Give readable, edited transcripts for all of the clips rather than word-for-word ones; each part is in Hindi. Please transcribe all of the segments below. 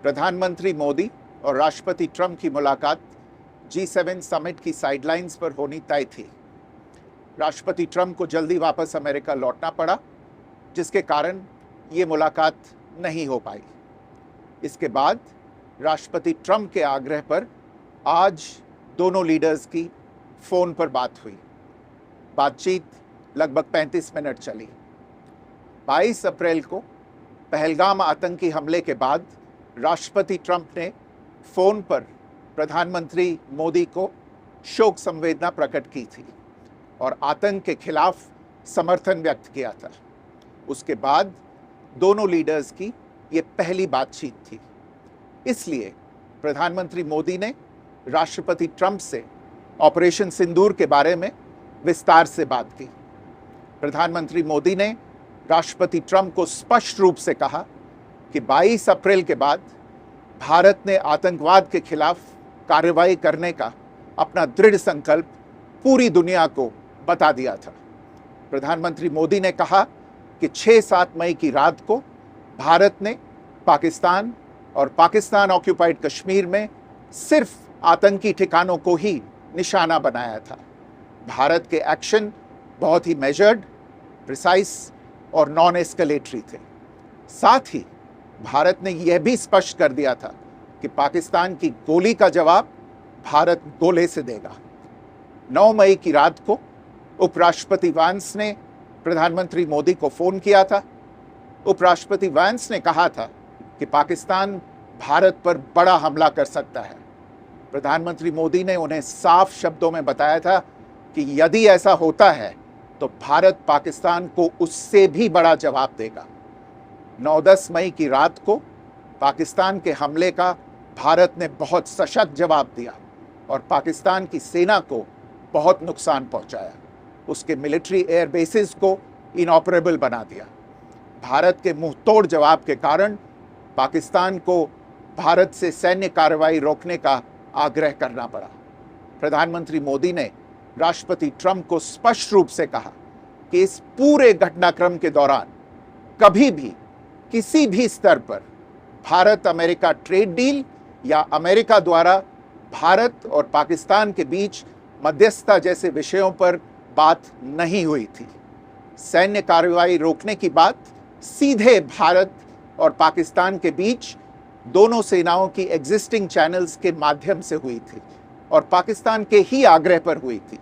प्रधानमंत्री मोदी और राष्ट्रपति ट्रंप की मुलाकात G7 समिट की साइडलाइंस पर होनी तय थी। राष्ट्रपति ट्रंप को जल्दी वापस अमेरिका लौटना पड़ा, जिसके कारण ये मुलाकात नहीं हो पाई। इसके बाद राष्ट्रपति ट्रंप के आग्रह पर आज दोनों लीडर्स की फ़ोन पर बात हुई। बातचीत लगभग 35 मिनट चली। 22 अप्रैल को पहलगाम आतंकी हमले के बाद राष्ट्रपति ट्रंप ने फ़ोन पर प्रधानमंत्री मोदी को शोक संवेदना प्रकट की थी और आतंक के खिलाफ समर्थन व्यक्त किया था। उसके बाद दोनों लीडर्स की ये पहली बातचीत थी। इसलिए प्रधानमंत्री मोदी ने राष्ट्रपति ट्रंप से ऑपरेशन सिंदूर के बारे में विस्तार से बात की। प्रधानमंत्री मोदी ने राष्ट्रपति ट्रंप को स्पष्ट रूप से कहा कि 22 अप्रैल के बाद भारत ने आतंकवाद के खिलाफ कार्रवाई करने का अपना दृढ़ संकल्प पूरी दुनिया को बता दिया था। प्रधानमंत्री मोदी ने कहा कि 6-7 मई की रात को भारत ने पाकिस्तान और पाकिस्तान ऑक्यूपाइड कश्मीर में सिर्फ आतंकी ठिकानों को ही निशाना बनाया था। भारत के एक्शन बहुत ही मेजर्ड, प्रिसाइस और नॉन एस्केलेटरी थे। साथ ही भारत ने यह भी स्पष्ट कर दिया था कि पाकिस्तान की गोली का जवाब भारत गोले से देगा। 9 मई की रात को उपराष्ट्रपति वांस ने प्रधानमंत्री मोदी को फ़ोन किया था। उपराष्ट्रपति वांस ने कहा था कि पाकिस्तान भारत पर बड़ा हमला कर सकता है। प्रधानमंत्री मोदी ने उन्हें साफ शब्दों में बताया था कि यदि ऐसा होता है तो भारत पाकिस्तान को उससे भी बड़ा जवाब देगा। 9-10 मई की रात को पाकिस्तान के हमले का भारत ने बहुत सशक्त जवाब दिया और पाकिस्तान की सेना को बहुत नुकसान पहुंचाया। उसके मिलिट्री एयर बेसिस को इनऑपरेबल बना दिया। भारत के मुंहतोड़ जवाब के कारण पाकिस्तान को भारत से सैन्य कार्रवाई रोकने का आग्रह करना पड़ा। प्रधानमंत्री मोदी ने राष्ट्रपति ट्रंप को स्पष्ट रूप से कहा कि इस पूरे घटनाक्रम के दौरान कभी भी किसी भी स्तर पर भारत अमेरिका ट्रेड डील या अमेरिका द्वारा भारत और पाकिस्तान के बीच मध्यस्थता जैसे विषयों पर बात नहीं हुई थी। सैन्य कार्रवाई रोकने की बात सीधे भारत और पाकिस्तान के बीच दोनों सेनाओं की एग्जिस्टिंग चैनल्स के माध्यम से हुई थी और पाकिस्तान के ही आग्रह पर हुई थी।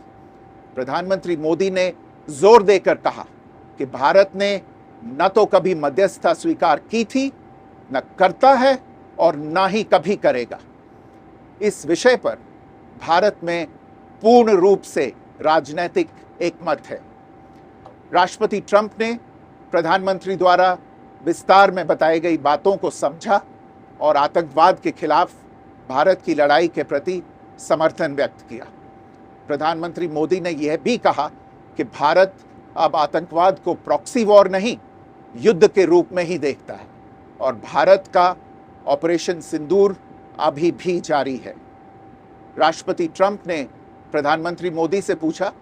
प्रधानमंत्री मोदी ने जोर देकर कहा कि भारत ने न तो कभी मध्यस्थता स्वीकार की थी, न करता है और न ही कभी करेगा। इस विषय पर भारत में पूर्ण रूप से राजनीतिक एकमत है। राष्ट्रपति ट्रंप ने प्रधानमंत्री द्वारा विस्तार में बताई गई बातों को समझा और आतंकवाद के खिलाफ भारत की लड़ाई के प्रति समर्थन व्यक्त किया। प्रधानमंत्री मोदी ने यह भी कहा कि भारत अब आतंकवाद को प्रॉक्सी वॉर नहीं, युद्ध के रूप में ही देखता है और भारत का ऑपरेशन सिंदूर अभी भी जारी है। राष्ट्रपति ट्रंप ने प्रधानमंत्री मोदी से पूछा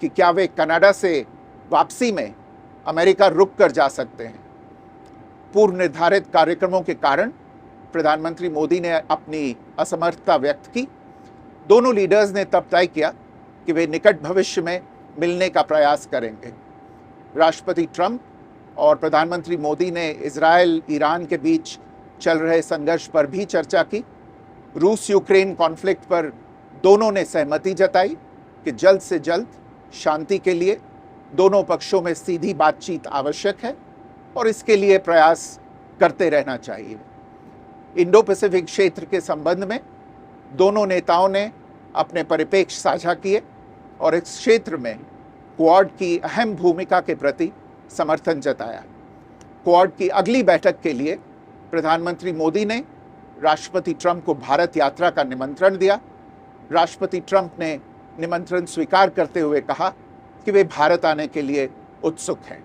कि क्या वे कनाडा से वापसी में अमेरिका रुक कर जा सकते हैं। पूर्व निर्धारित कार्यक्रमों के कारण प्रधानमंत्री मोदी ने अपनी असमर्थता व्यक्त की। दोनों लीडर्स ने तब तय किया कि वे निकट भविष्य में मिलने का प्रयास करेंगे। राष्ट्रपति ट्रंप और प्रधानमंत्री मोदी ने इजराइल ईरान के बीच चल रहे संघर्ष पर भी चर्चा की। रूस यूक्रेन कॉन्फ्लिक्ट पर दोनों ने सहमति जताई कि जल्द से जल्द शांति के लिए दोनों पक्षों में सीधी बातचीत आवश्यक है और इसके लिए प्रयास करते रहना चाहिए। इंडो पैसिफिक क्षेत्र के संबंध में दोनों नेताओं ने अपने परिप्रेक्ष्य साझा किए और इस क्षेत्र में क्वाड की अहम भूमिका के प्रति समर्थन जताया। क्वाड की अगली बैठक के लिए प्रधानमंत्री मोदी ने राष्ट्रपति ट्रंप को भारत यात्रा का निमंत्रण दिया। राष्ट्रपति ट्रंप ने निमंत्रण स्वीकार करते हुए कहा कि वे भारत आने के लिए उत्सुक हैं।